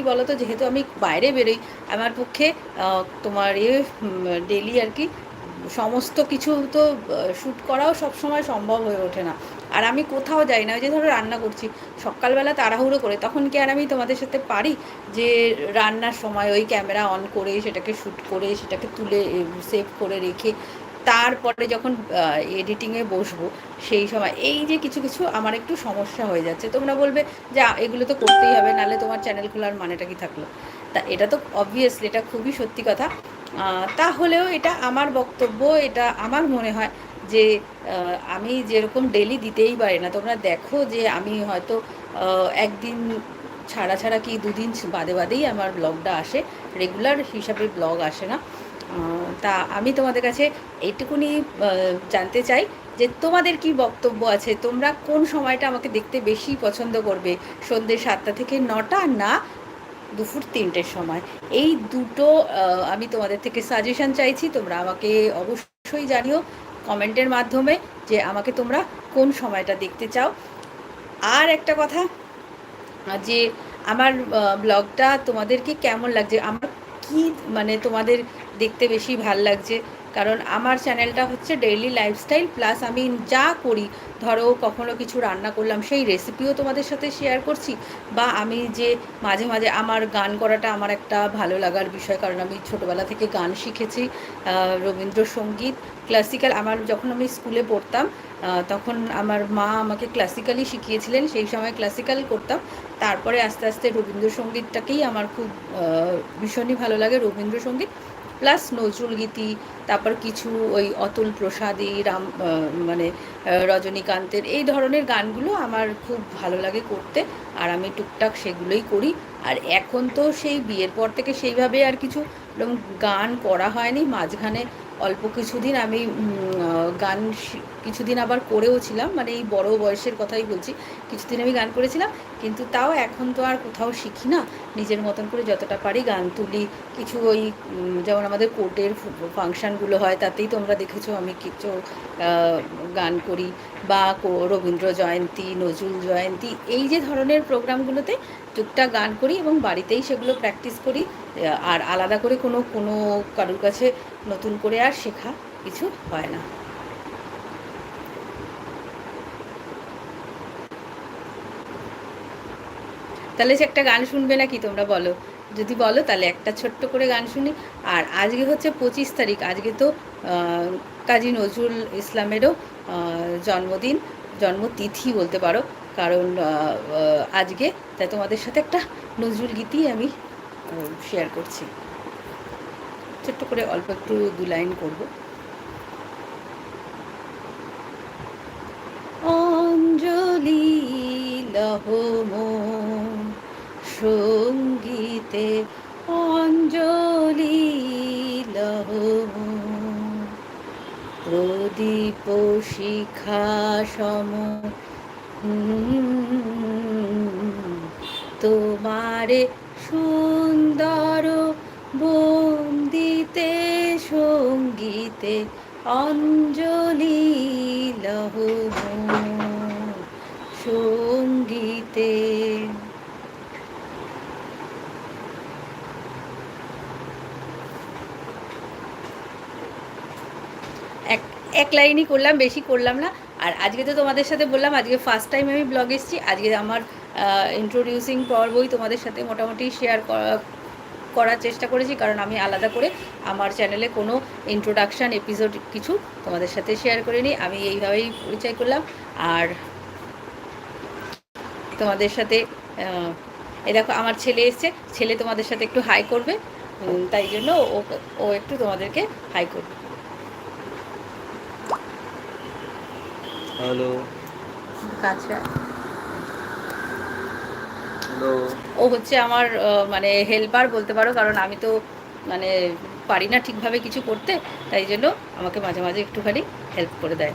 বলো তো, যেহেতু আমি বাইরে বেরোই, আমার পক্ষে তোমার ডেলি আর কি সমস্ত কিছু তো শ্যুট করাও সব সময় সম্ভব হয়ে ওঠে না। আর আমি কোথাও যাই না, ওই যে ধরো রান্না করছি সকালবেলা তাড়াহুড়ো করে, তখন কি আর আমি তোমাদের সাথে পারি যে রান্নার সময় ওই ক্যামেরা অন করে সেটাকে শ্যুট করে সেটাকে তুলে সেভ করে রেখে তারপরে যখন এডিটিংয়ে বসবো সেই সময় এই যে কিছু কিছু আমার একটু সমস্যা হয়ে যাচ্ছে। তোমরা বলবে যে এগুলো তো করতেই হবে, নাহলে তোমার চ্যানেল খোলার মানেটা কি থাকলো? তা এটা তো অবভিয়াসলি এটা খুবই সত্যি কথা। তাহলেও এটা আমার বক্তব্য, এটা আমার মনে হয় যে আমি যেরকম ডেলি দিতেই পারি না। তোমরা দেখো যে আমি হয়তো একদিন ছাড়া ছাড়া কি দুদিন বাদে বাদেই আমার ব্লগটা আসে, রেগুলার হিসাবে ব্লগ আসে না। তা আমি তোমাদের কাছে এইটুকুনি জানতে চাই যে তোমাদের কি বক্তব্য আছে, তোমরা কোন সময়টা আমাকে দেখতে বেশি পছন্দ করবে, সন্ধ্যে 7টা থেকে 9টা না দুপুর 3টের সময়? এই দুটো আমি তোমাদের থেকে সাজেশন চাইছি। তোমরা আমাকে অবশ্যই জানিও কমেন্টের মাধ্যমে যে আমাকে তোমরা কোন সময়টা দেখতে চাও। আর একটা কথা, যে আমার ব্লগটা তোমাদেরকে কেমন লাগছে, আমার কি মানে তোমাদের দেখতে বেশি ভাল লাগছে। কারণ আমার চ্যানেলটা হচ্ছে ডেইলি লাইফস্টাইল প্লাস আমি যা করি, ধরো কখনো কিছু রান্না করলাম সেই রেসিপিও তোমাদের সাথে শেয়ার করছি, বা আমি যে মাঝে মাঝে আমার গান করাটা আমার একটা ভালো লাগার বিষয়, কারণ আমি ছোটোবেলা থেকে গান শিখেছি, রবীন্দ্রসঙ্গীত, ক্লাসিক্যাল। আমার যখন আমি স্কুলে পড়তাম তখন আমার মা আমাকে ক্লাসিক্যালই শিখিয়েছিলেন, সেই সময় ক্লাসিক্যাল করতাম। তারপরে আস্তে আস্তে রবীন্দ্রসঙ্গীতটাকেই আমার খুব ভীষণই ভালো লাগে, রবীন্দ্রসঙ্গীত প্লাস নজরুলগীতি। তারপর কিছু ওই অতুল প্রসাদী, মানে রজনীকান্তের এই ধরনের গানগুলো আমার খুব ভালো লাগে করতে, আর আমি টুকটাক সেগুলোই করি। আর এখন তো সেই বিয়ের পর থেকে সেইভাবে আর কিছু গান করা হয়নি। মাঝখানে অল্প কিছুদিন আমি গান কিছুদিন আবার করেও ছিলাম, মানে এই বড় বয়সের কথাই বলছি, কিছুদিন আমি গান করেছিলাম। কিন্তু তাও এখন তো আর কোথাও শিখি না, নিজের মতন করে যতটা পারি গান তুলি। কিছু ওই যেমন আমাদের কোর্টের ফাংশানগুলো হয় তাতেই তোমরা দেখেছো আমি কিছু গান করি, বা রবীন্দ্র জয়ন্তী, নজরুল জয়ন্তী, এই যে ধরনের প্রোগ্রামগুলোতে টুকটাক গান করি এবং বাড়িতেই সেগুলো প্র্যাকটিস করি। আর আলাদা করে কোনো কোনো কারোর কাছে নতুন করে আর শেখা কিছু হয় না। তাহলে সে একটা গান শুনবে নাকি তোমরা বলো? যদি বলো তাহলে একটা ছোট্ট করে গান শুনি। আর আজকে হচ্ছে 25 তারিখ, আজকে তো কাজী নজরুল ইসলামেরও জন্মদিন, জন্মতিথি বলতে পারো। কারণ আজকে তাই তোমাদের সাথে একটা নজরুল গীতি আমি শেয়ার করছি, ছোট্ট করে অল্প একটু 2 লাইন করব। অঞ্জলি লহ মন সঙ্গীতে, অঞ্জলি লহ মন প্রদীপ শিখা সম তোমারে সুন্দর বন্দিতে সঙ্গীতে, অঞ্জলি লহ মন সঙ্গীতে। এক এক লাইনই করলাম, বেশি করলাম না। আর আজকে তো তোমাদের সাথে বললাম আজকে ফার্স্ট টাইম আমি ব্লগ এসেছি, আজকে আমার ইন্ট্রোডিউসিং পর্বই তোমাদের সাথে মোটামুটি শেয়ার করার চেষ্টা করেছি, কারণ আমি আলাদা করে আমার চ্যানেলে কোনো ইন্ট্রোডাকশান এপিসোড কিছু তোমাদের সাথে শেয়ার করিনি, আমি এইভাবেই পরিচয় করলাম। আর তোমাদের সাথে এই দেখো আমার ছেলে এসছে, ছেলে তোমাদের সাথে একটু হাই করবে, তাই জন্য ও একটু তোমাদেরকে হাই করবে। হ্যালো। আচ্ছা, হ্যালো। ও হচ্ছে আমার মানে হেল্পার বলতে পারো, কারণ আমি তো মানে পারি না ঠিকভাবে কিছু করতে, তাই জন্য আমাকে মাঝে মাঝে একটুখানি হেল্প করে দেয়।